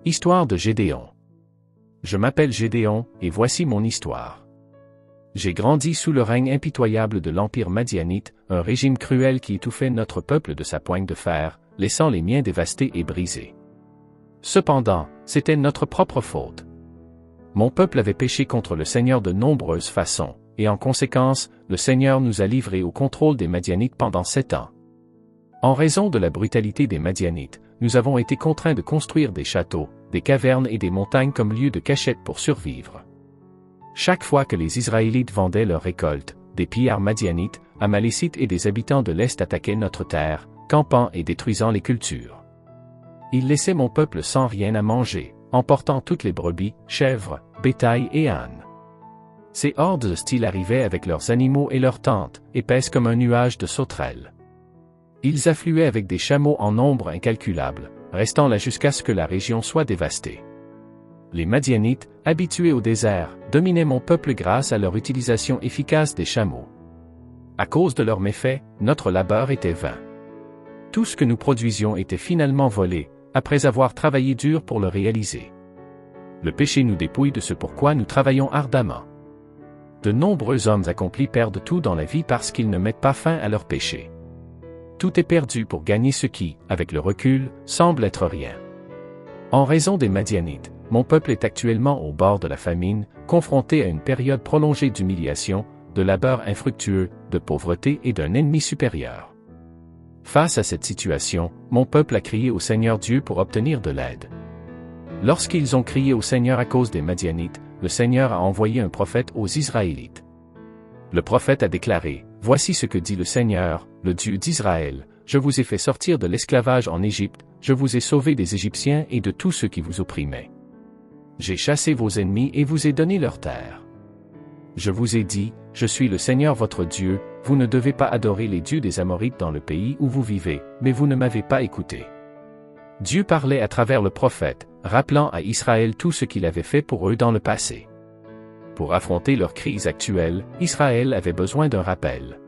Histoire de Gédéon. Je m'appelle Gédéon, et voici mon histoire. J'ai grandi sous le règne impitoyable de l'Empire madianite, un régime cruel qui étouffait notre peuple de sa poigne de fer, laissant les miens dévastés et brisés. Cependant, c'était notre propre faute. Mon peuple avait péché contre le Seigneur de nombreuses façons, et en conséquence, le Seigneur nous a livrés au contrôle des Madianites pendant 7 ans. En raison de la brutalité des Madianites, nous avons été contraints de construire des châteaux, des cavernes et des montagnes comme lieu de cachette pour survivre. Chaque fois que les Israélites vendaient leurs récoltes, des pillards madianites, amalécites et des habitants de l'Est attaquaient notre terre, campant et détruisant les cultures. Ils laissaient mon peuple sans rien à manger, emportant toutes les brebis, chèvres, bétail et ânes. Ces hordes hostiles arrivaient avec leurs animaux et leurs tentes, épaisses comme un nuage de sauterelles. Ils affluaient avec des chameaux en nombre incalculable, restant là jusqu'à ce que la région soit dévastée. Les Madianites, habitués au désert, dominaient mon peuple grâce à leur utilisation efficace des chameaux. À cause de leurs méfaits, notre labeur était vain. Tout ce que nous produisions était finalement volé, après avoir travaillé dur pour le réaliser. Le péché nous dépouille de ce pourquoi nous travaillons ardemment. De nombreux hommes accomplis perdent tout dans la vie parce qu'ils ne mettent pas fin à leur péché. Tout est perdu pour gagner ce qui, avec le recul, semble être rien. En raison des Madianites, mon peuple est actuellement au bord de la famine, confronté à une période prolongée d'humiliation, de labeur infructueux, de pauvreté et d'un ennemi supérieur. Face à cette situation, mon peuple a crié au Seigneur Dieu pour obtenir de l'aide. Lorsqu'ils ont crié au Seigneur à cause des Madianites, le Seigneur a envoyé un prophète aux Israélites. Le prophète a déclaré: « Voici ce que dit le Seigneur, le Dieu d'Israël, je vous ai fait sortir de l'esclavage en Égypte, je vous ai sauvé des Égyptiens et de tous ceux qui vous opprimaient. J'ai chassé vos ennemis et vous ai donné leur terre. Je vous ai dit, je suis le Seigneur votre Dieu, vous ne devez pas adorer les dieux des Amorites dans le pays où vous vivez, mais vous ne m'avez pas écouté. » Dieu parlait à travers le prophète, rappelant à Israël tout ce qu'il avait fait pour eux dans le passé. Pour affronter leur crise actuelle, Israël avait besoin d'un rappel.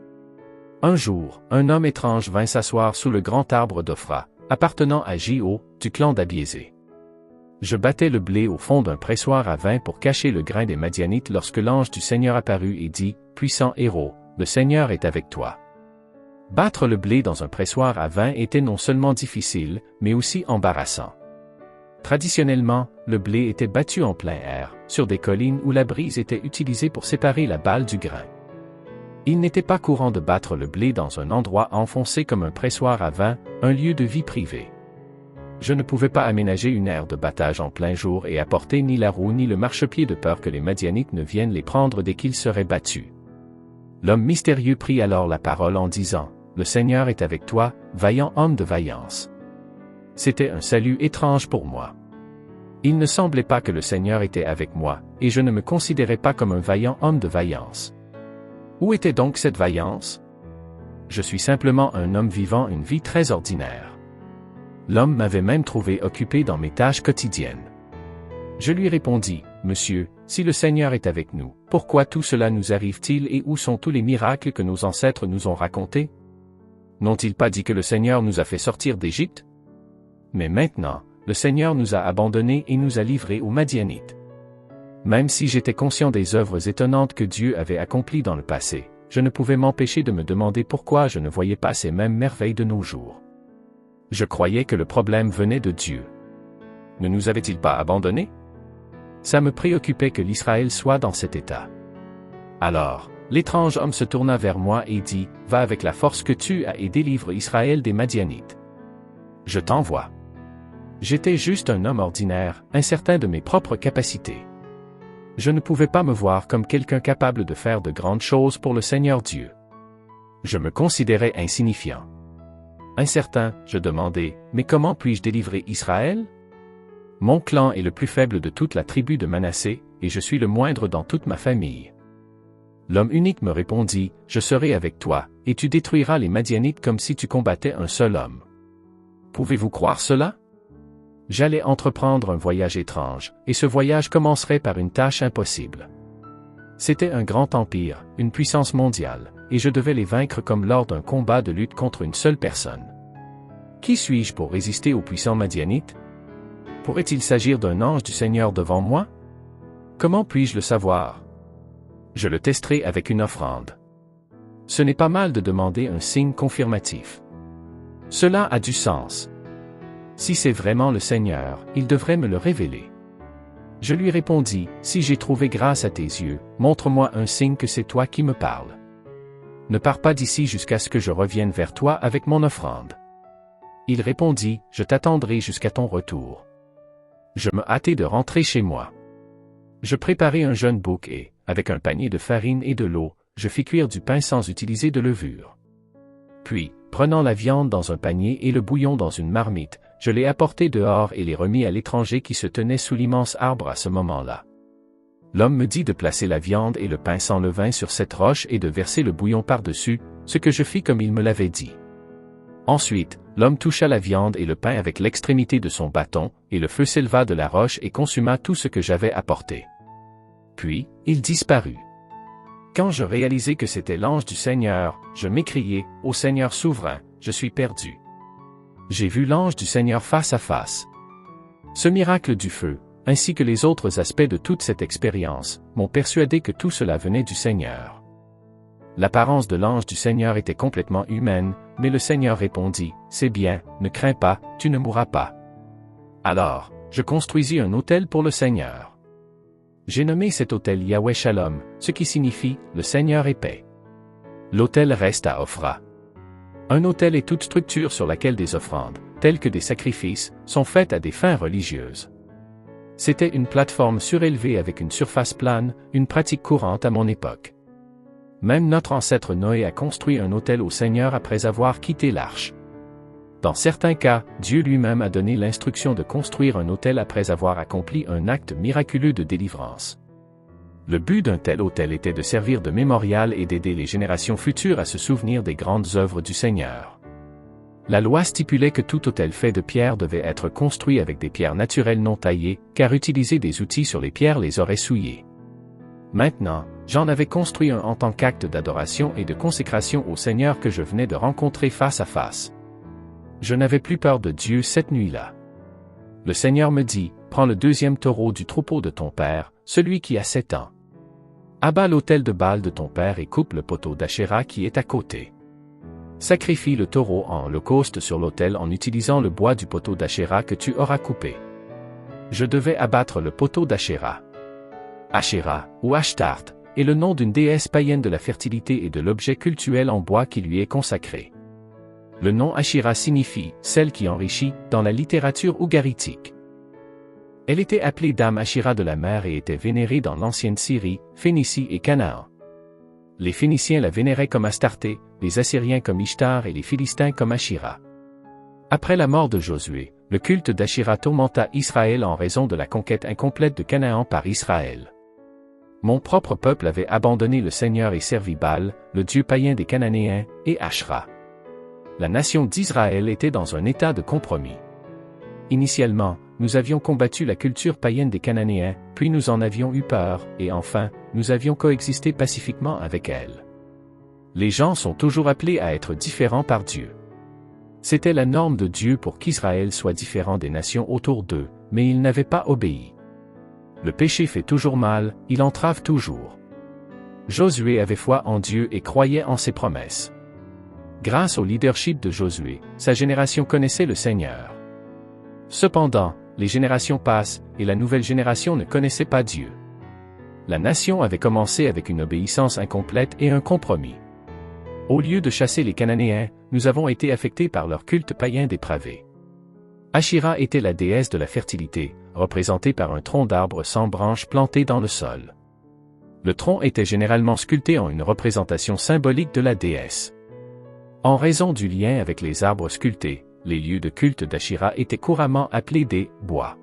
Un jour, un homme étrange vint s'asseoir sous le grand arbre d'Ophra, appartenant à Jo, du clan d'Abiézé. Je battais le blé au fond d'un pressoir à vin pour cacher le grain des Madianites lorsque l'ange du Seigneur apparut et dit: « Puissant héros, le Seigneur est avec toi. » Battre le blé dans un pressoir à vin était non seulement difficile, mais aussi embarrassant. Traditionnellement, le blé était battu en plein air, sur des collines où la brise était utilisée pour séparer la balle du grain. Il n'était pas courant de battre le blé dans un endroit enfoncé comme un pressoir à vin, un lieu de vie privée. Je ne pouvais pas aménager une aire de battage en plein jour et apporter ni la roue ni le marchepied de peur que les Madianites ne viennent les prendre dès qu'ils seraient battus. L'homme mystérieux prit alors la parole en disant: « Le Seigneur est avec toi, vaillant homme de vaillance. » C'était un salut étrange pour moi. Il ne semblait pas que le Seigneur était avec moi, et je ne me considérais pas comme un vaillant homme de vaillance. Où était donc cette vaillance? Je suis simplement un homme vivant une vie très ordinaire. L'homme m'avait même trouvé occupé dans mes tâches quotidiennes. Je lui répondis: « Monsieur, si le Seigneur est avec nous, pourquoi tout cela nous arrive-t-il et où sont tous les miracles que nos ancêtres nous ont racontés? N'ont-ils pas dit que le Seigneur nous a fait sortir d'Égypte? Mais maintenant, le Seigneur nous a abandonnés et nous a livrés aux Madianites. » Même si j'étais conscient des œuvres étonnantes que Dieu avait accomplies dans le passé, je ne pouvais m'empêcher de me demander pourquoi je ne voyais pas ces mêmes merveilles de nos jours. Je croyais que le problème venait de Dieu. Ne nous avait-il pas abandonnés? Ça me préoccupait que l'Israël soit dans cet état. Alors, l'étrange homme se tourna vers moi et dit: « Va avec la force que tu as et délivre Israël des Madianites. Je t'envoie. » J'étais juste un homme ordinaire, incertain de mes propres capacités. Je ne pouvais pas me voir comme quelqu'un capable de faire de grandes choses pour le Seigneur Dieu. Je me considérais insignifiant. Incertain, je demandais: « Mais comment puis-je délivrer Israël? Mon clan est le plus faible de toute la tribu de Manassé, et je suis le moindre dans toute ma famille. » L'homme unique me répondit: « Je serai avec toi, et tu détruiras les Madianites comme si tu combattais un seul homme. » Pouvez-vous croire cela? J'allais entreprendre un voyage étrange, et ce voyage commencerait par une tâche impossible. C'était un grand empire, une puissance mondiale, et je devais les vaincre comme lors d'un combat de lutte contre une seule personne. Qui suis-je pour résister aux puissants Madianites? Pourrait-il s'agir d'un ange du Seigneur devant moi? Comment puis-je le savoir? Je le testerai avec une offrande. Ce n'est pas mal de demander un signe confirmatif. Cela a du sens. Si c'est vraiment le Seigneur, il devrait me le révéler. Je lui répondis, si j'ai trouvé grâce à tes yeux, montre-moi un signe que c'est toi qui me parles. Ne pars pas d'ici jusqu'à ce que je revienne vers toi avec mon offrande. Il répondit, je t'attendrai jusqu'à ton retour. Je me hâtai de rentrer chez moi. Je préparai un jeune bouc et, avec un panier de farine et de l'eau, je fis cuire du pain sans utiliser de levure. Puis, prenant la viande dans un panier et le bouillon dans une marmite, je les apportai dehors et les remis à l'étranger qui se tenait sous l'immense arbre à ce moment-là. L'homme me dit de placer la viande et le pain sans levain sur cette roche et de verser le bouillon par-dessus, ce que je fis comme il me l'avait dit. Ensuite, l'homme toucha la viande et le pain avec l'extrémité de son bâton, et le feu s'éleva de la roche et consuma tout ce que j'avais apporté. Puis, il disparut. Quand je réalisai que c'était l'ange du Seigneur, je m'écriai, « Ô Seigneur souverain, je suis perdu. J'ai vu l'ange du Seigneur face à face. » Ce miracle du feu, ainsi que les autres aspects de toute cette expérience, m'ont persuadé que tout cela venait du Seigneur. L'apparence de l'ange du Seigneur était complètement humaine, mais le Seigneur répondit, « C'est bien, ne crains pas, tu ne mourras pas. » Alors, je construisis un autel pour le Seigneur. J'ai nommé cet autel Yahweh Shalom, ce qui signifie « le Seigneur est paix ». L'autel reste à Ophrah. Un autel est toute structure sur laquelle des offrandes, telles que des sacrifices, sont faites à des fins religieuses. C'était une plateforme surélevée avec une surface plane, une pratique courante à mon époque. Même notre ancêtre Noé a construit un autel au Seigneur après avoir quitté l'arche. Dans certains cas, Dieu lui-même a donné l'instruction de construire un autel après avoir accompli un acte miraculeux de délivrance. Le but d'un tel autel était de servir de mémorial et d'aider les générations futures à se souvenir des grandes œuvres du Seigneur. La loi stipulait que tout autel fait de pierre devait être construit avec des pierres naturelles non taillées, car utiliser des outils sur les pierres les aurait souillées. Maintenant, j'en avais construit un en tant qu'acte d'adoration et de consécration au Seigneur que je venais de rencontrer face à face. Je n'avais plus peur de Dieu cette nuit-là. Le Seigneur me dit, « Prends le deuxième taureau du troupeau de ton père, celui qui a 7 ans. Abat l'autel de Baal de ton père et coupe le poteau d'Achéra qui est à côté. Sacrifie le taureau en holocauste sur l'autel en utilisant le bois du poteau d'Achéra que tu auras coupé. » Je devais abattre le poteau d'Achéra. Achéra, ou Ashtart, est le nom d'une déesse païenne de la fertilité et de l'objet cultuel en bois qui lui est consacré. Le nom Ashira signifie « celle qui enrichit » dans la littérature ougaritique. Elle était appelée Dame Ashira de la mer et était vénérée dans l'ancienne Syrie, Phénicie et Canaan. Les Phéniciens la vénéraient comme Astarté, les Assyriens comme Ishtar et les Philistins comme Ashira. Après la mort de Josué, le culte d'Ashira tourmenta Israël en raison de la conquête incomplète de Canaan par Israël. Mon propre peuple avait abandonné le Seigneur et servi Baal, le dieu païen des Cananéens, et Ashra. La nation d'Israël était dans un état de compromis. Initialement, nous avions combattu la culture païenne des Cananéens, puis nous en avions eu peur, et enfin, nous avions coexisté pacifiquement avec elle. Les gens sont toujours appelés à être différents par Dieu. C'était la norme de Dieu pour qu'Israël soit différent des nations autour d'eux, mais ils n'avaient pas obéi. Le péché fait toujours mal, il entrave toujours. Josué avait foi en Dieu et croyait en ses promesses. Grâce au leadership de Josué, sa génération connaissait le Seigneur. Cependant, les générations passent, et la nouvelle génération ne connaissait pas Dieu. La nation avait commencé avec une obéissance incomplète et un compromis. Au lieu de chasser les Cananéens, nous avons été affectés par leur culte païen dépravé. Ashira était la déesse de la fertilité, représentée par un tronc d'arbre sans branches planté dans le sol. Le tronc était généralement sculpté en une représentation symbolique de la déesse. En raison du lien avec les arbres sculptés, les lieux de culte d'Ashira étaient couramment appelés des « bois ».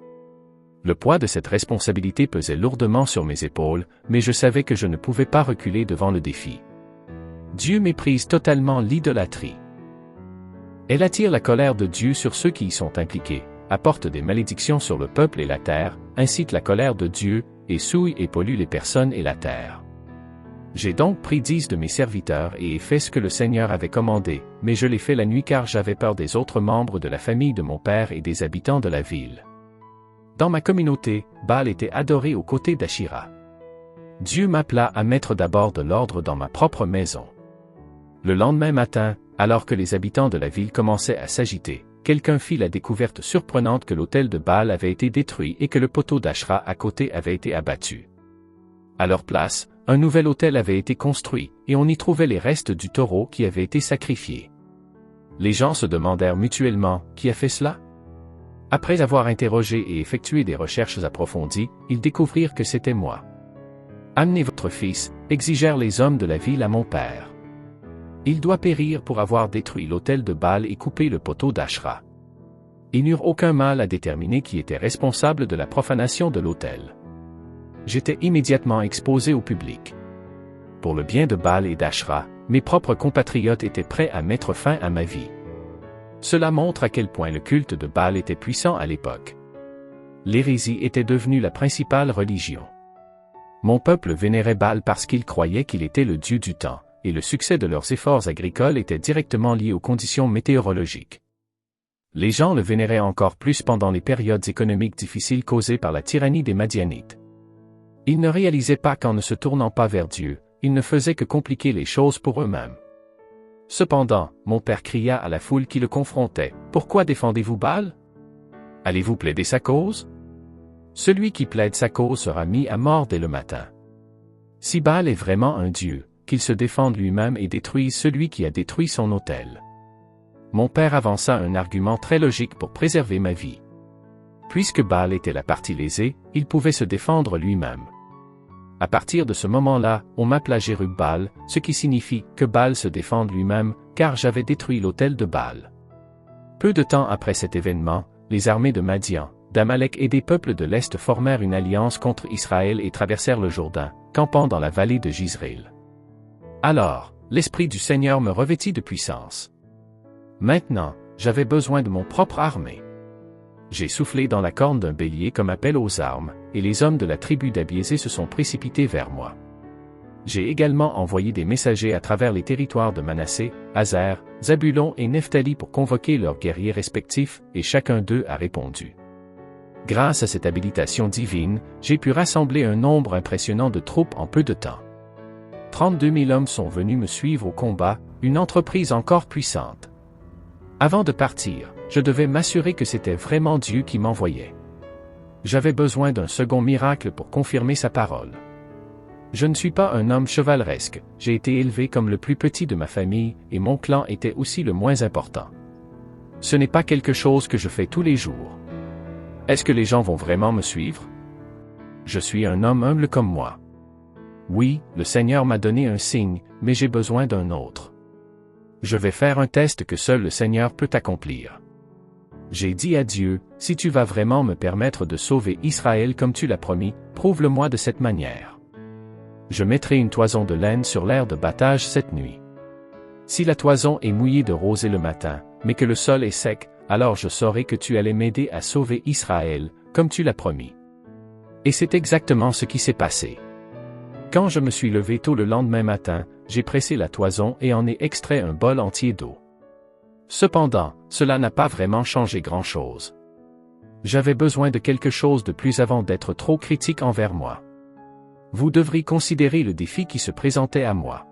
Le poids de cette responsabilité pesait lourdement sur mes épaules, mais je savais que je ne pouvais pas reculer devant le défi. Dieu méprise totalement l'idolâtrie. Elle attire la colère de Dieu sur ceux qui y sont impliqués, apporte des malédictions sur le peuple et la terre, incite la colère de Dieu, et souille et pollue les personnes et la terre. J'ai donc pris 10 de mes serviteurs et ai fait ce que le Seigneur avait commandé, mais je l'ai fait la nuit car j'avais peur des autres membres de la famille de mon père et des habitants de la ville. Dans ma communauté, Baal était adoré aux côtés d'Ashira. Dieu m'appela à mettre d'abord de l'ordre dans ma propre maison. Le lendemain matin, alors que les habitants de la ville commençaient à s'agiter, quelqu'un fit la découverte surprenante que l'autel de Baal avait été détruit et que le poteau d'Ashra à côté avait été abattu. À leur place, un nouvel autel avait été construit, et on y trouvait les restes du taureau qui avait été sacrifié. Les gens se demandèrent mutuellement, qui a fait cela? Après avoir interrogé et effectué des recherches approfondies, ils découvrirent que c'était moi. Amenez votre fils, exigèrent les hommes de la ville à mon père. Il doit périr pour avoir détruit l'autel de Baal et coupé le poteau d'Ashra. Ils n'eurent aucun mal à déterminer qui était responsable de la profanation de l'autel. J'étais immédiatement exposé au public. Pour le bien de Baal et d'Ashra, mes propres compatriotes étaient prêts à mettre fin à ma vie. Cela montre à quel point le culte de Baal était puissant à l'époque. L'hérésie était devenue la principale religion. Mon peuple vénérait Baal parce qu'il croyait qu'il était le dieu du temps, et le succès de leurs efforts agricoles était directement lié aux conditions météorologiques. Les gens le vénéraient encore plus pendant les périodes économiques difficiles causées par la tyrannie des Madianites. Ils ne réalisaient pas qu'en ne se tournant pas vers Dieu, ils ne faisaient que compliquer les choses pour eux-mêmes. Cependant, mon père cria à la foule qui le confrontait, « Pourquoi défendez-vous Baal? Allez-vous plaider sa cause? Celui qui plaide sa cause sera mis à mort dès le matin. Si Baal est vraiment un dieu, qu'il se défende lui-même et détruise celui qui a détruit son autel. » Mon père avança un argument très logique pour préserver ma vie. Puisque Baal était la partie lésée, il pouvait se défendre lui-même. À partir de ce moment-là, on m'appela Jérub-Baal, ce qui signifie que Baal se défende lui-même, car j'avais détruit l'autel de Baal. Peu de temps après cet événement, les armées de Madian, d'Amalek et des peuples de l'Est formèrent une alliance contre Israël et traversèrent le Jourdain, campant dans la vallée de Jizréel. Alors, l'Esprit du Seigneur me revêtit de puissance. Maintenant, j'avais besoin de mon propre armée. J'ai soufflé dans la corne d'un bélier comme appel aux armes, et les hommes de la tribu d'Abiésé se sont précipités vers moi. J'ai également envoyé des messagers à travers les territoires de Manassé, Azer, Zabulon et Nephtali pour convoquer leurs guerriers respectifs, et chacun d'eux a répondu. Grâce à cette habilitation divine, j'ai pu rassembler un nombre impressionnant de troupes en peu de temps. 32 000 hommes sont venus me suivre au combat, une entreprise encore puissante. Avant de partir, je devais m'assurer que c'était vraiment Dieu qui m'envoyait. J'avais besoin d'un second miracle pour confirmer sa parole. Je ne suis pas un homme chevaleresque, j'ai été élevé comme le plus petit de ma famille, et mon clan était aussi le moins important. Ce n'est pas quelque chose que je fais tous les jours. Est-ce que les gens vont vraiment me suivre? Je suis un homme humble comme moi. Oui, le Seigneur m'a donné un signe, mais j'ai besoin d'un autre. Je vais faire un test que seul le Seigneur peut accomplir. J'ai dit à Dieu, si tu vas vraiment me permettre de sauver Israël comme tu l'as promis, prouve-le-moi de cette manière. Je mettrai une toison de laine sur l'aire de battage cette nuit. Si la toison est mouillée de rosée le matin, mais que le sol est sec, alors je saurai que tu allais m'aider à sauver Israël, comme tu l'as promis. Et c'est exactement ce qui s'est passé. Quand je me suis levé tôt le lendemain matin, j'ai pressé la toison et en ai extrait un bol entier d'eau. Cependant, cela n'a pas vraiment changé grand-chose. J'avais besoin de quelque chose de plus avant d'être trop critique envers moi. Vous devriez considérer le défi qui se présentait à moi.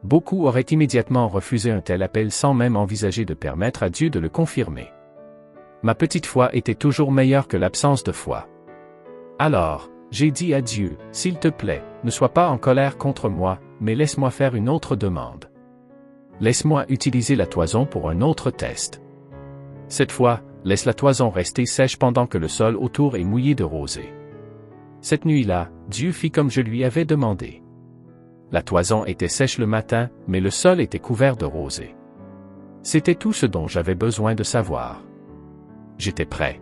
Beaucoup auraient immédiatement refusé un tel appel sans même envisager de permettre à Dieu de le confirmer. Ma petite foi était toujours meilleure que l'absence de foi. Alors, j'ai dit à Dieu, s'il te plaît, ne sois pas en colère contre moi, mais laisse-moi faire une autre demande. Laisse-moi utiliser la toison pour un autre test. Cette fois, laisse la toison rester sèche pendant que le sol autour est mouillé de rosée. Cette nuit-là, Dieu fit comme je lui avais demandé. La toison était sèche le matin, mais le sol était couvert de rosée. C'était tout ce dont j'avais besoin de savoir. J'étais prêt.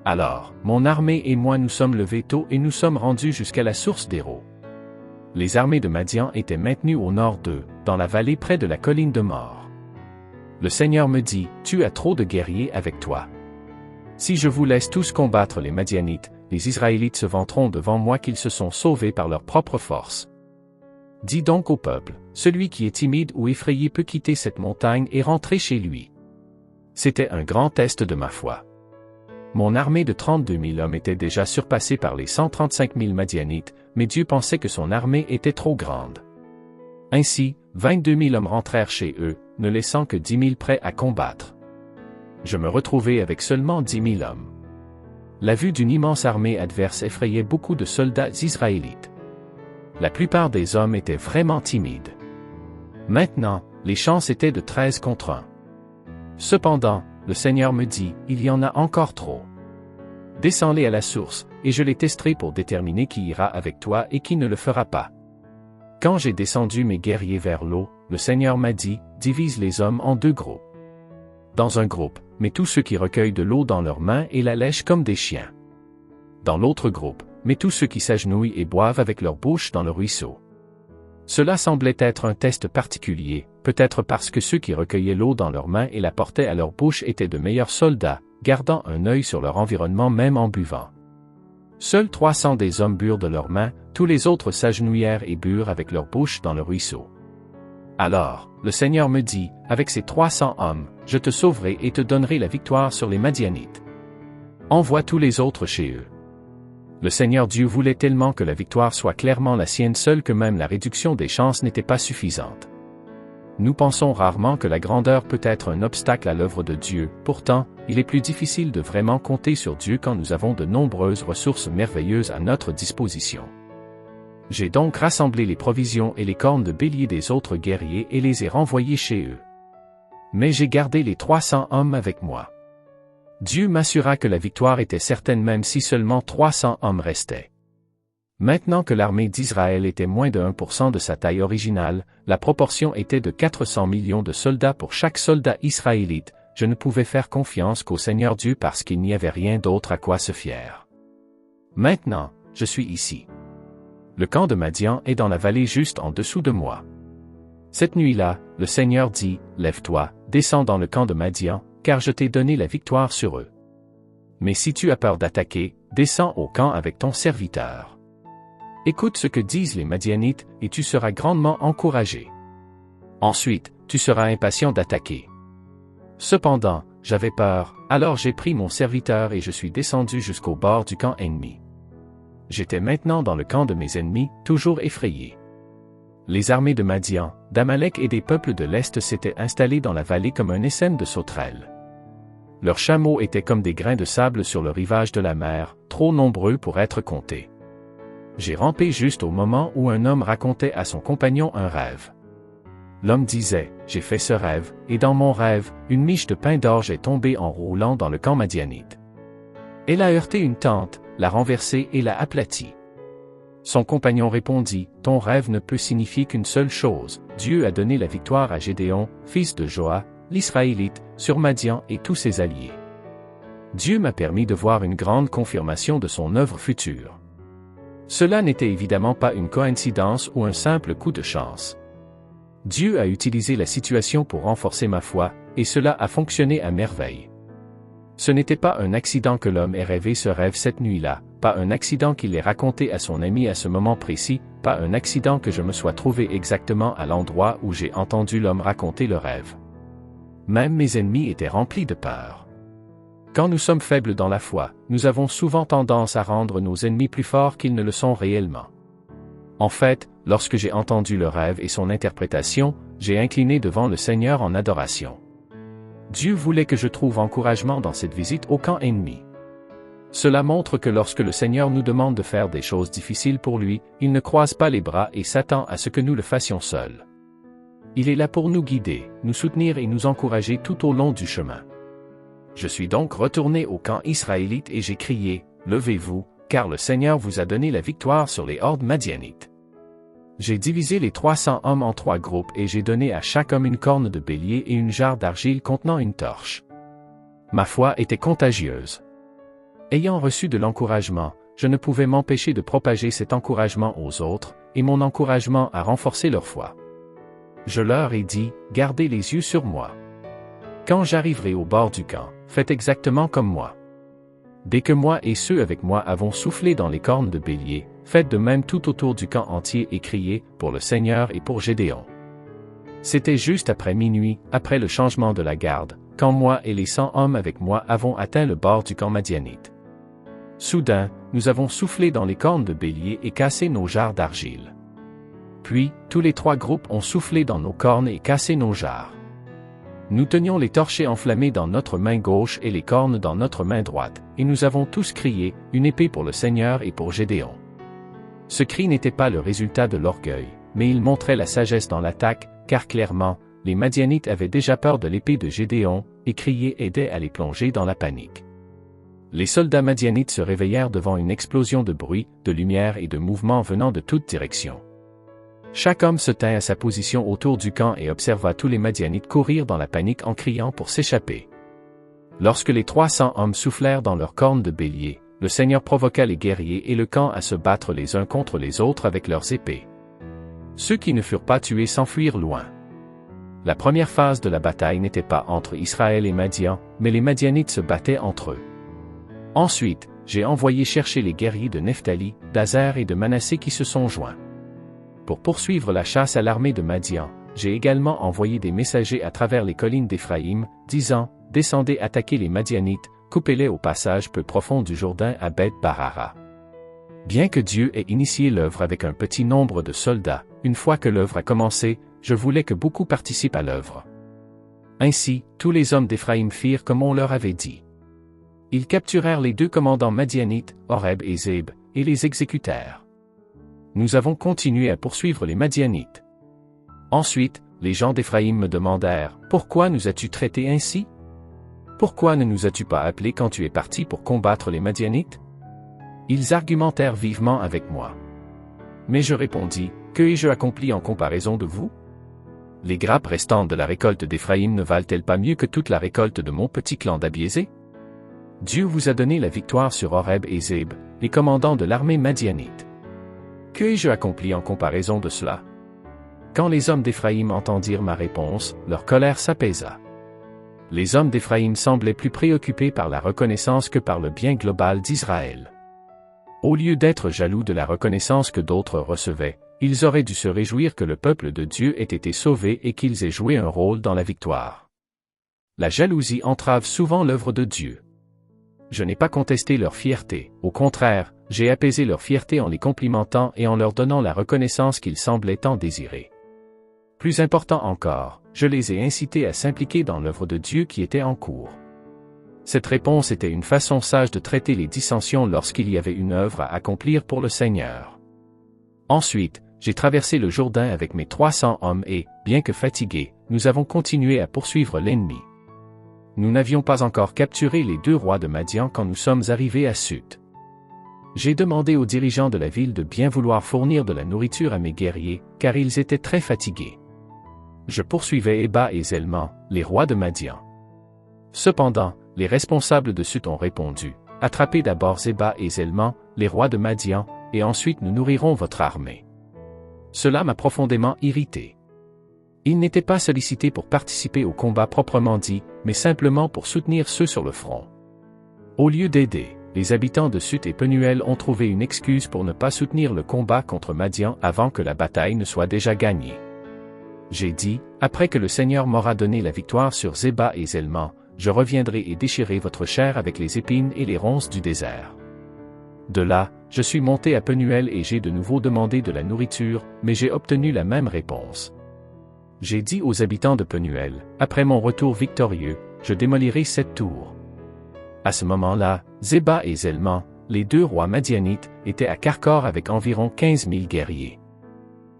Alors, mon armée et moi nous sommes levés tôt et nous sommes rendus jusqu'à la source d'Héro. Les armées de Madian étaient maintenues au nord d'eux, dans la vallée près de la colline de Mor. Le Seigneur me dit, tu as trop de guerriers avec toi. Si je vous laisse tous combattre les Madianites, les Israélites se vanteront devant moi qu'ils se sont sauvés par leur propre force. Dis donc au peuple, celui qui est timide ou effrayé peut quitter cette montagne et rentrer chez lui. C'était un grand test de ma foi. Mon armée de 32 000 hommes était déjà surpassée par les 135 000 Madianites, mais Dieu pensait que son armée était trop grande. Ainsi, 22 000 hommes rentrèrent chez eux, ne laissant que 10 000 prêts à combattre. Je me retrouvai avec seulement 10 000 hommes. La vue d'une immense armée adverse effrayait beaucoup de soldats israélites. La plupart des hommes étaient vraiment timides. Maintenant, les chances étaient de 13 contre 1. Cependant, le Seigneur me dit, il y en a encore trop. Descends-les à la source, et je les testerai pour déterminer qui ira avec toi et qui ne le fera pas. Quand j'ai descendu mes guerriers vers l'eau, le Seigneur m'a dit, divise les hommes en 2 groupes. Dans un groupe, mets tous ceux qui recueillent de l'eau dans leurs mains et la lèchent comme des chiens. Dans l'autre groupe, mets tous ceux qui s'agenouillent et boivent avec leur bouche dans le ruisseau. Cela semblait être un test particulier, peut-être parce que ceux qui recueillaient l'eau dans leurs mains et la portaient à leur bouche étaient de meilleurs soldats, gardant un œil sur leur environnement même en buvant. Seuls 300 des hommes burent de leurs mains, tous les autres s'agenouillèrent et burent avec leur bouche dans le ruisseau. Alors, le Seigneur me dit, avec ces 300 hommes, je te sauverai et te donnerai la victoire sur les Madianites. Envoie tous les autres chez eux. Le Seigneur Dieu voulait tellement que la victoire soit clairement la sienne seule que même la réduction des chances n'était pas suffisante. Nous pensons rarement que la grandeur peut être un obstacle à l'œuvre de Dieu, pourtant, il est plus difficile de vraiment compter sur Dieu quand nous avons de nombreuses ressources merveilleuses à notre disposition. J'ai donc rassemblé les provisions et les cornes de bélier des autres guerriers et les ai renvoyés chez eux. Mais j'ai gardé les 300 hommes avec moi. Dieu m'assura que la victoire était certaine même si seulement 300 hommes restaient. Maintenant que l'armée d'Israël était moins de 1% de sa taille originale, la proportion était de 400 millions de soldats pour chaque soldat israélite, je ne pouvais faire confiance qu'au Seigneur Dieu parce qu'il n'y avait rien d'autre à quoi se fier. Maintenant, je suis ici. Le camp de Madian est dans la vallée juste en dessous de moi. Cette nuit-là, le Seigneur dit, lève-toi, descends dans le camp de Madian, car je t'ai donné la victoire sur eux. Mais si tu as peur d'attaquer, descends au camp avec ton serviteur. Écoute ce que disent les Madianites, et tu seras grandement encouragé. Ensuite, tu seras impatient d'attaquer. Cependant, j'avais peur, alors j'ai pris mon serviteur et je suis descendu jusqu'au bord du camp ennemi. J'étais maintenant dans le camp de mes ennemis, toujours effrayé. Les armées de Madian, d'Amalek et des peuples de l'Est s'étaient installées dans la vallée comme un essaim de sauterelles. Leurs chameaux étaient comme des grains de sable sur le rivage de la mer, trop nombreux pour être comptés. J'ai rampé juste au moment où un homme racontait à son compagnon un rêve. L'homme disait, j'ai fait ce rêve, et dans mon rêve, une miche de pain d'orge est tombée en roulant dans le camp madianite. Elle a heurté une tente, l'a renversée et l'a aplatie. Son compagnon répondit, ton rêve ne peut signifier qu'une seule chose, Dieu a donné la victoire à Gédéon, fils de Joas, l'Israélite, sur Madian et tous ses alliés. Dieu m'a permis de voir une grande confirmation de son œuvre future. Cela n'était évidemment pas une coïncidence ou un simple coup de chance. Dieu a utilisé la situation pour renforcer ma foi, et cela a fonctionné à merveille. Ce n'était pas un accident que l'homme ait rêvé ce rêve cette nuit-là, pas un accident qu'il ait raconté à son ami à ce moment précis, pas un accident que je me sois trouvé exactement à l'endroit où j'ai entendu l'homme raconter le rêve. Même mes ennemis étaient remplis de peur. Quand nous sommes faibles dans la foi, nous avons souvent tendance à rendre nos ennemis plus forts qu'ils ne le sont réellement. En fait, lorsque j'ai entendu le rêve et son interprétation, j'ai incliné devant le Seigneur en adoration. Dieu voulait que je trouve encouragement dans cette visite au camp ennemi. Cela montre que lorsque le Seigneur nous demande de faire des choses difficiles pour lui, il ne croise pas les bras et s'attend à ce que nous le fassions seuls. Il est là pour nous guider, nous soutenir et nous encourager tout au long du chemin. Je suis donc retourné au camp israélite et j'ai crié, « Levez-vous, car le Seigneur vous a donné la victoire sur les hordes madianites. » J'ai divisé les 300 hommes en 3 groupes et j'ai donné à chaque homme une corne de bélier et une jarre d'argile contenant une torche. Ma foi était contagieuse. Ayant reçu de l'encouragement, je ne pouvais m'empêcher de propager cet encouragement aux autres, et mon encouragement a renforcé leur foi. Je leur ai dit, gardez les yeux sur moi. Quand j'arriverai au bord du camp, faites exactement comme moi. Dès que moi et ceux avec moi avons soufflé dans les cornes de bélier, faites de même tout autour du camp entier et criez, pour le Seigneur et pour Gédéon. C'était juste après minuit, après le changement de la garde, quand moi et les 100 hommes avec moi avons atteint le bord du camp madianite. Soudain, nous avons soufflé dans les cornes de bélier et cassé nos jarres d'argile. Puis, tous les 3 groupes ont soufflé dans nos cornes et cassé nos jarres. Nous tenions les torchets enflammés dans notre main gauche et les cornes dans notre main droite, et nous avons tous crié, une épée pour le Seigneur et pour Gédéon. Ce cri n'était pas le résultat de l'orgueil, mais il montrait la sagesse dans l'attaque, car clairement, les Madianites avaient déjà peur de l'épée de Gédéon, et crier aidait à les plonger dans la panique. Les soldats madianites se réveillèrent devant une explosion de bruit, de lumière et de mouvements venant de toutes directions. Chaque homme se tint à sa position autour du camp et observa tous les Madianites courir dans la panique en criant pour s'échapper. Lorsque les 300 hommes soufflèrent dans leurs cornes de bélier, le Seigneur provoqua les guerriers et le camp à se battre les uns contre les autres avec leurs épées. Ceux qui ne furent pas tués s'enfuirent loin. La première phase de la bataille n'était pas entre Israël et Madian, mais les Madianites se battaient entre eux. Ensuite, j'ai envoyé chercher les guerriers de Nephtali, d'Azer et de Manassé qui se sont joints. Pour poursuivre la chasse à l'armée de Madian, j'ai également envoyé des messagers à travers les collines d'Éphraïm, disant, « Descendez attaquer les Madianites, coupez-les au passage peu profond du Jourdain à Beth-Barara. » Bien que Dieu ait initié l'œuvre avec un petit nombre de soldats, une fois que l'œuvre a commencé, je voulais que beaucoup participent à l'œuvre. Ainsi, tous les hommes d'Éphraïm firent comme on leur avait dit. Ils capturèrent les 2 commandants madianites, Oreb et Zéb, et les exécutèrent. Nous avons continué à poursuivre les Madianites. Ensuite, les gens d'Éphraïm me demandèrent, « Pourquoi nous as-tu traités ainsi? Pourquoi ne nous as-tu pas appelés quand tu es parti pour combattre les Madianites? » Ils argumentèrent vivement avec moi. Mais je répondis, « Que ai-je accompli en comparaison de vous? Les grappes restantes de la récolte d'Éphraïm ne valent-elles pas mieux que toute la récolte de mon petit clan d'Abiézé? Dieu vous a donné la victoire sur Oreb et Zéb, les commandants de l'armée madianite. Que ai-je accompli en comparaison de cela? » Quand les hommes d'Éphraïm entendirent ma réponse, leur colère s'apaisa. Les hommes d'Éphraïm semblaient plus préoccupés par la reconnaissance que par le bien global d'Israël. Au lieu d'être jaloux de la reconnaissance que d'autres recevaient, ils auraient dû se réjouir que le peuple de Dieu ait été sauvé et qu'ils aient joué un rôle dans la victoire. La jalousie entrave souvent l'œuvre de Dieu. Je n'ai pas contesté leur fierté, au contraire, j'ai apaisé leur fierté en les complimentant et en leur donnant la reconnaissance qu'ils semblaient tant désirer. Plus important encore, je les ai incités à s'impliquer dans l'œuvre de Dieu qui était en cours. Cette réponse était une façon sage de traiter les dissensions lorsqu'il y avait une œuvre à accomplir pour le Seigneur. Ensuite, j'ai traversé le Jourdain avec mes 300 hommes et, bien que fatigués, nous avons continué à poursuivre l'ennemi. Nous n'avions pas encore capturé les 2 rois de Madian quand nous sommes arrivés à Sut. J'ai demandé aux dirigeants de la ville de bien vouloir fournir de la nourriture à mes guerriers, car ils étaient très fatigués. Je poursuivais Éba et Zélman, les rois de Madian. Cependant, les responsables de Sut ont répondu, « Attrapez d'abord Zéba et Zélman, les rois de Madian, et ensuite nous nourrirons votre armée. » Cela m'a profondément irrité. Ils n'étaient pas sollicités pour participer au combat proprement dit, mais simplement pour soutenir ceux sur le front. Au lieu d'aider, les habitants de Sut et Penuel ont trouvé une excuse pour ne pas soutenir le combat contre Madian avant que la bataille ne soit déjà gagnée. J'ai dit, après que le Seigneur m'aura donné la victoire sur Zéba et Zélman, je reviendrai et déchirerai votre chair avec les épines et les ronces du désert. De là, je suis monté à Penuel et j'ai de nouveau demandé de la nourriture, mais j'ai obtenu la même réponse. J'ai dit aux habitants de Penuel, après mon retour victorieux, je démolirai cette tour. À ce moment-là, Zéba et Zélman, les 2 rois madianites, étaient à Carcor avec environ 15 000 guerriers.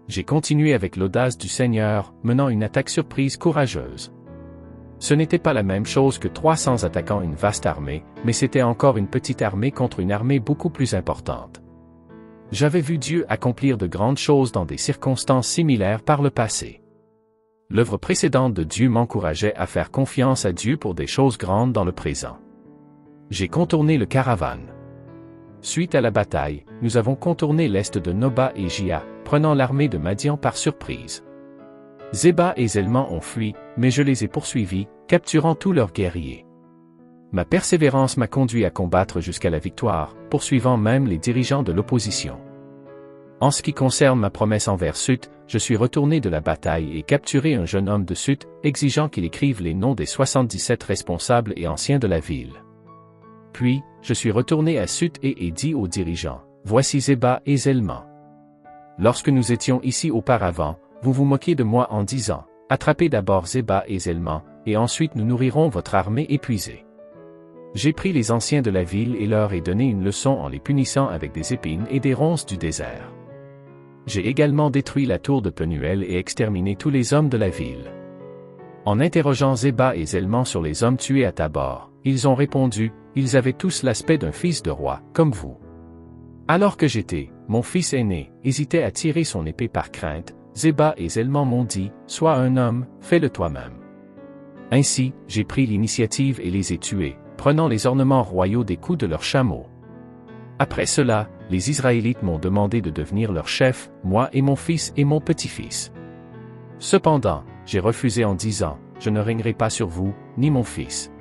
J'ai continué avec l'audace du Seigneur, menant une attaque surprise courageuse. Ce n'était pas la même chose que 300 attaquant une vaste armée, mais c'était encore une petite armée contre une armée beaucoup plus importante. J'avais vu Dieu accomplir de grandes choses dans des circonstances similaires par le passé. L'œuvre précédente de Dieu m'encourageait à faire confiance à Dieu pour des choses grandes dans le présent. J'ai contourné le Caravane. Suite à la bataille, nous avons contourné l'est de Noba et Jia, prenant l'armée de Madian par surprise. Zéba et Zélman ont fui, mais je les ai poursuivis, capturant tous leurs guerriers. Ma persévérance m'a conduit à combattre jusqu'à la victoire, poursuivant même les dirigeants de l'opposition. En ce qui concerne ma promesse envers Sut, je suis retourné de la bataille et capturé un jeune homme de Sut, exigeant qu'il écrive les noms des 77 responsables et anciens de la ville. Puis, je suis retourné à Sut et ai dit aux dirigeants, « Voici Zéba et Zalman. Lorsque nous étions ici auparavant, vous vous moquiez de moi en disant, « Attrapez d'abord Zéba et Zalman, et ensuite nous nourrirons votre armée épuisée. » J'ai pris les anciens de la ville et leur ai donné une leçon en les punissant avec des épines et des ronces du désert. J'ai également détruit la tour de Penuel et exterminé tous les hommes de la ville. En interrogeant Zéba et Zalman sur les hommes tués à Tabor, ils ont répondu, ils avaient tous l'aspect d'un fils de roi, comme vous. Alors que j'étais, mon fils aîné, hésitait à tirer son épée par crainte, Zéba et Zalman m'ont dit, sois un homme, fais-le toi-même. Ainsi, j'ai pris l'initiative et les ai tués, prenant les ornements royaux des coups de leurs chameaux. Après cela, les Israélites m'ont demandé de devenir leur chef, moi et mon fils et mon petit-fils. Cependant, j'ai refusé en disant, je ne régnerai pas sur vous, ni mon fils.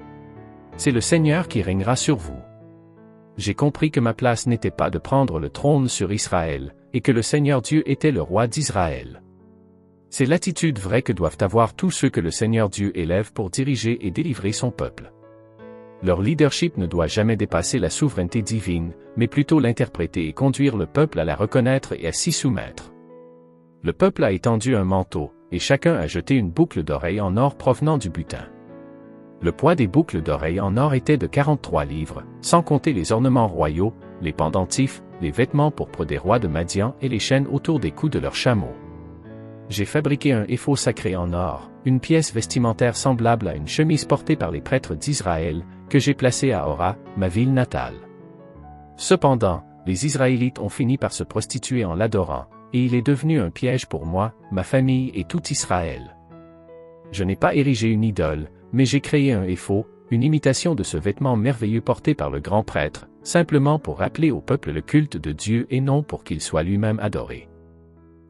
C'est le Seigneur qui régnera sur vous. J'ai compris que ma place n'était pas de prendre le trône sur Israël, et que le Seigneur Dieu était le roi d'Israël. C'est l'attitude vraie que doivent avoir tous ceux que le Seigneur Dieu élève pour diriger et délivrer son peuple. Leur leadership ne doit jamais dépasser la souveraineté divine, mais plutôt l'interpréter et conduire le peuple à la reconnaître et à s'y soumettre. Le peuple a étendu un manteau, et chacun a jeté une boucle d'oreille en or provenant du butin. Le poids des boucles d'oreilles en or était de 43 livres, sans compter les ornements royaux, les pendentifs, les vêtements pourpres des rois de Madian et les chaînes autour des cous de leurs chameaux. J'ai fabriqué un éphod sacré en or, une pièce vestimentaire semblable à une chemise portée par les prêtres d'Israël, que j'ai placé à Ora, ma ville natale. Cependant, les Israélites ont fini par se prostituer en l'adorant, et il est devenu un piège pour moi, ma famille et tout Israël. Je n'ai pas érigé une idole, mais j'ai créé un éphod, une imitation de ce vêtement merveilleux porté par le grand prêtre, simplement pour rappeler au peuple le culte de Dieu et non pour qu'il soit lui-même adoré.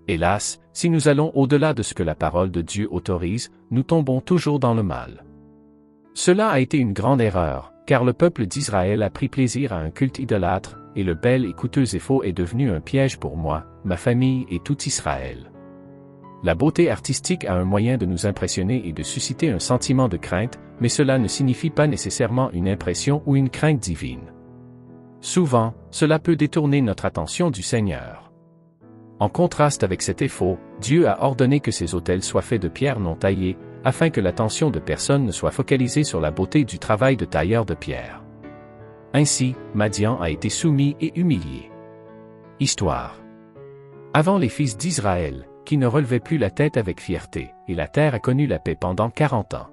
Hélas, si nous allons au-delà de ce que la parole de Dieu autorise, nous tombons toujours dans le mal. Cela a été une grande erreur, car le peuple d'Israël a pris plaisir à un culte idolâtre, et le bel et coûteux éphod est devenu un piège pour moi, ma famille et tout Israël. La beauté artistique a un moyen de nous impressionner et de susciter un sentiment de crainte, mais cela ne signifie pas nécessairement une impression ou une crainte divine. Souvent, cela peut détourner notre attention du Seigneur. En contraste avec cet éphod, Dieu a ordonné que ces autels soient faits de pierres non taillées, afin que l'attention de personne ne soit focalisée sur la beauté du travail de tailleur de pierre. Ainsi, Madian a été soumis et humilié. Histoire. Avant les fils d'Israël, qui ne relevaient plus la tête avec fierté, et la terre a connu la paix pendant 40 ans.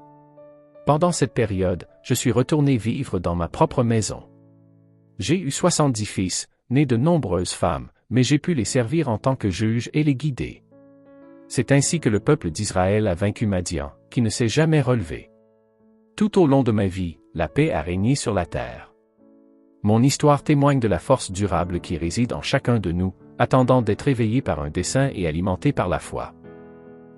Pendant cette période, je suis retourné vivre dans ma propre maison. J'ai eu 70 fils, nés de nombreuses femmes, mais j'ai pu les servir en tant que juge et les guider. C'est ainsi que le peuple d'Israël a vaincu Madian, qui ne s'est jamais relevé. Tout au long de ma vie, la paix a régné sur la terre. Mon histoire témoigne de la force durable qui réside en chacun de nous, attendant d'être éveillée par un dessein et alimentée par la foi.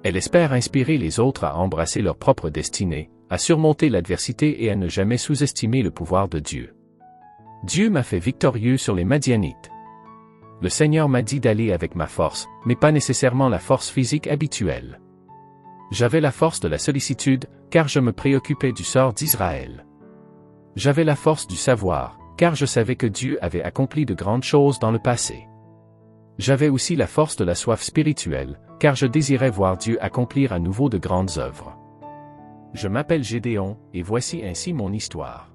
Elle espère inspirer les autres à embrasser leur propre destinée, à surmonter l'adversité et à ne jamais sous-estimer le pouvoir de Dieu. Dieu m'a fait victorieux sur les Madianites. Le Seigneur m'a dit d'aller avec ma force, mais pas nécessairement la force physique habituelle. J'avais la force de la sollicitude, car je me préoccupais du sort d'Israël. J'avais la force du savoir, car je savais que Dieu avait accompli de grandes choses dans le passé. J'avais aussi la force de la soif spirituelle, car je désirais voir Dieu accomplir à nouveau de grandes œuvres. Je m'appelle Gédéon, et voici ainsi mon histoire.